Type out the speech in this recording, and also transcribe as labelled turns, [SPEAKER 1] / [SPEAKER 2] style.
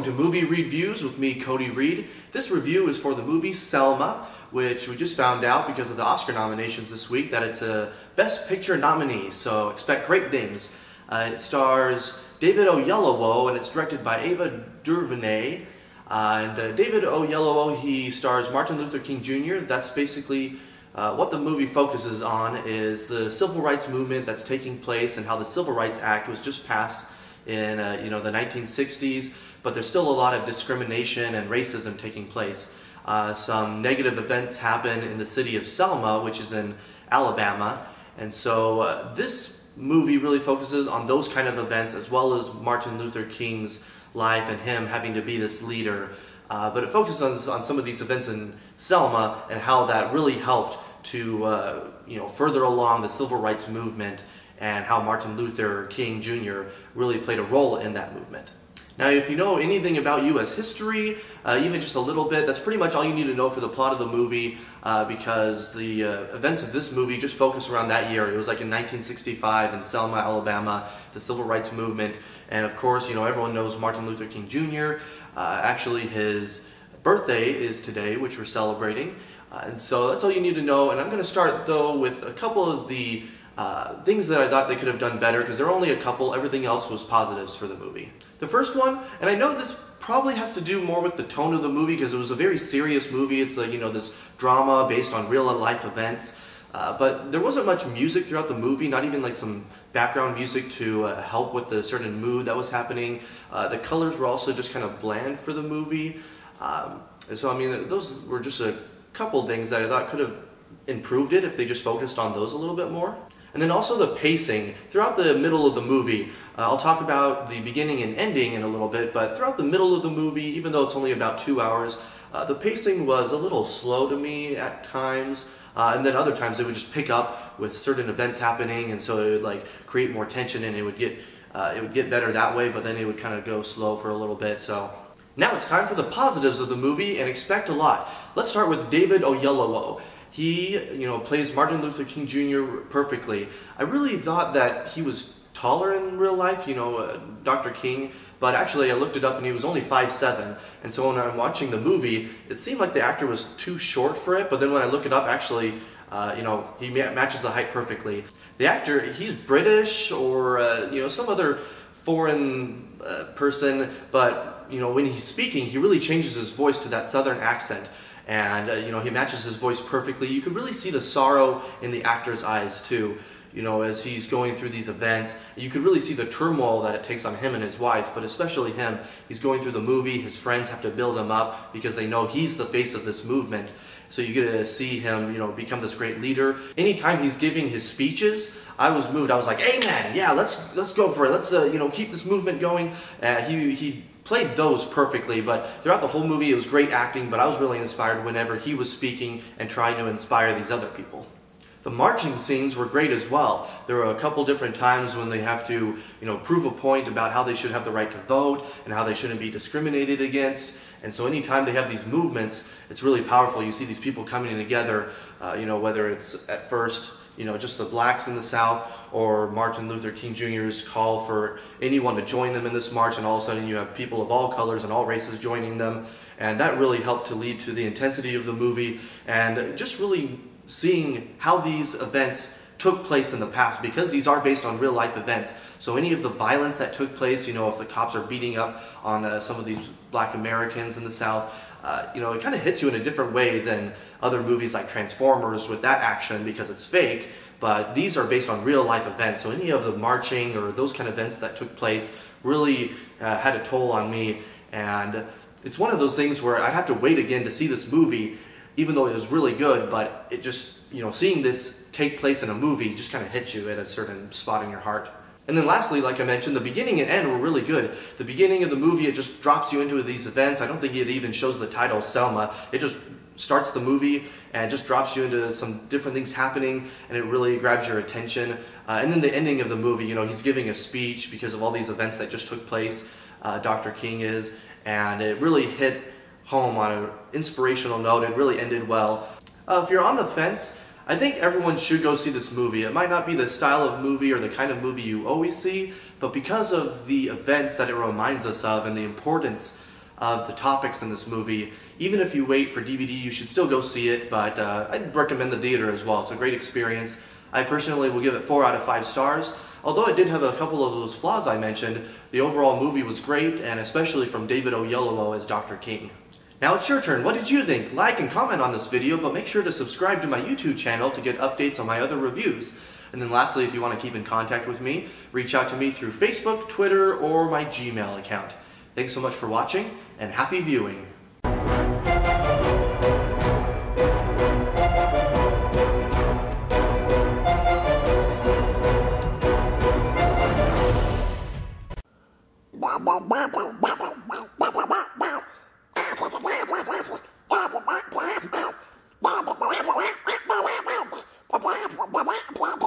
[SPEAKER 1] Welcome to Movie Reedviews with me, Cody Reed. This review is for the movie Selma, which we just found out because of the Oscar nominations this week that it's a Best Picture nominee, so expect great things. It stars David Oyelowo and it's directed by Ava DuVernay. David Oyelowo, he stars Martin Luther King Jr. That's basically what the movie focuses on is the civil rights movement that's taking place and how the Civil Rights Act was just passed in the 1960s, but there's still a lot of discrimination and racism taking place. Some negative events happen in the city of Selma, which is in Alabama, and so this movie really focuses on those kind of events as well as Martin Luther King's life and him having to be this leader. But it focuses on some of these events in Selma and how that really helped to further along the civil rights movement and how Martin Luther King Jr. really played a role in that movement. Now, if you know anything about U.S. history, even just a little bit, that's pretty much all you need to know for the plot of the movie because the events of this movie just focus around that year. It was like in 1965 in Selma, Alabama, the civil rights movement. And of course, everyone knows Martin Luther King Jr. Actually, his birthday is today, which we're celebrating. And so that's all you need to know. And I'm going to start, though, with a couple of the things that I thought they could have done better, because there are only a couple. Everything else was positives for the movie. The first one, and I know this probably has to do more with the tone of the movie because it was a very serious movie. It's this drama based on real life events, but there wasn't much music throughout the movie, not even like some background music to help with the certain mood that was happening. The colors were also just kind of bland for the movie. And so those were just a couple things that I thought could have improved it if they just focused on those a little bit more. And then also the pacing. Throughout the middle of the movie, I'll talk about the beginning and ending in a little bit, but throughout the middle of the movie, even though it's only about 2 hours, the pacing was a little slow to me at times, and then other times it would just pick up with certain events happening, and so it would create more tension, and it would get better that way, but then it would kind of go slow for a little bit. So now it's time for the positives of the movie, and expect a lot. Let's start with David Oyelowo. He, plays Martin Luther King Jr. perfectly. I really thought that he was taller in real life, Dr. King, but actually I looked it up and he was only 5'7", and so when I'm watching the movie, it seemed like the actor was too short for it, but then when I look it up, actually, he matches the height perfectly. The actor, he's British or, some other foreign person, but, when he's speaking, he really changes his voice to that southern accent. And, he matches his voice perfectly. You could really see the sorrow in the actor's eyes, too, as he's going through these events. You could really see the turmoil that it takes on him and his wife, but especially him. He's going through the movie. His friends have to build him up because they know he's the face of this movement. So you get to see him, become this great leader. Anytime he's giving his speeches, I was moved. I was like, amen, yeah, let's go for it. Let's, keep this movement going. He played those perfectly, but throughout the whole movie it was great acting, but I was really inspired whenever he was speaking and trying to inspire these other people. The marching scenes were great as well. There were a couple different times when they have to, prove a point about how they should have the right to vote and how they shouldn't be discriminated against. And so anytime they have these movements, it's really powerful. You see these people coming together, whether it's at first just the blacks in the South, or Martin Luther King Jr.'s call for anyone to join them in this march, and all of a sudden you have people of all colors and all races joining them, and that really helped to lead to the intensity of the movie, and just really seeing how these events took place in the past, because these are based on real life events. So any of the violence that took place, if the cops are beating up on some of these black Americans in the South, it kind of hits you in a different way than other movies like Transformers with that action because it's fake, but these are based on real life events. So any of the marching or those kind of events that took place really had a toll on me, and it's one of those things where I have to wait again to see this movie, even though it was really good, but it just, seeing this take place in a movie just kind of hits you at a certain spot in your heart. And then lastly, like I mentioned, the beginning and end were really good. The beginning of the movie, it just drops you into these events. I don't think it even shows the title, Selma. It just starts the movie and just drops you into some different things happening, and it really grabs your attention. And then the ending of the movie, he's giving a speech because of all these events that just took place, Dr. King is, and it really hit home on an inspirational note. It really ended well. If you're on the fence, I think everyone should go see this movie. It might not be the style of movie or the kind of movie you always see, but because of the events that it reminds us of and the importance of the topics in this movie. Even if you wait for DVD, you should still go see it, but I'd recommend the theater as well. It's a great experience. I personally will give it 4 out of 5 stars. Although it did have a couple of those flaws I mentioned, the overall movie was great, and especially from David Oyelowo as Dr. King. Now it's your turn. What did you think? Like and comment on this video, but make sure to subscribe to my YouTube channel to get updates on my other reviews. And then lastly, if you want to keep in contact with me, reach out to me through Facebook, Twitter, or my Gmail account. Thanks so much for watching, and happy viewing!
[SPEAKER 2] Wow.